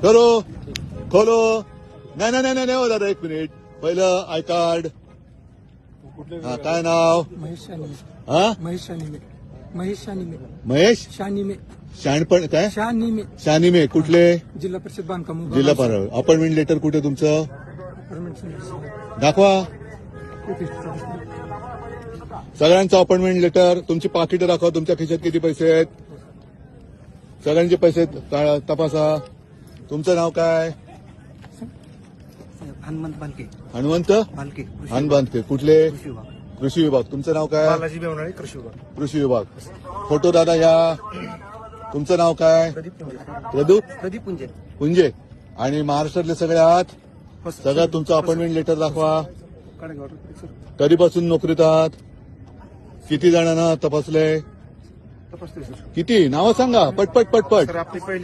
करो खोलो. नाही नाही नाही नाही हो दादा, 1 मिनिट. पहिलं आय कार्ड. हा, काय नाव? महेश शानिमे. हा, महेश शानिमे. महेश शानिमे. महेश शानिमे. शाणपण काय? शानिमे. शानिमे. कुठले? जिल्हा परिषद बांधकाम विभाग. जिल्हा पार. अपॉइंटमेंट लेटर कुठे तुमचं? Apartment service. दाखवा. ऑफिस. सगळ्यांचं अपॉइंटमेंट लेटर. तुमची पाकिटं दाखवा. तुमच्या खिशात किती पैसे आहेत? सगळ्यांचे पैसे तपासा. तुमचं नाव काय? हनुमंत बालके. हनुमंत बालके. हनबांधके. कुठले? कृषी विभाग. कृषी विभाग. तुमचं नाव काय? बालाजी बेवनाळे कृषी विभाग. कृषी विभाग. फोटो दादा या. तुमचं नाव काय? प्रदीप पुंजे. प्रदीप पुंजे. पुंजे. आणि महाराष्ट्रातले सगळ्यात सगळ्यात तुमचं अपॉइंटमेंट लेटर दाखवा. कधीपासून नोकरीत आहात? किती जणांना तपासलंय? तपासतोय सर. किती? नावं सांगा. पटपट पटपट. सर आपली पहिली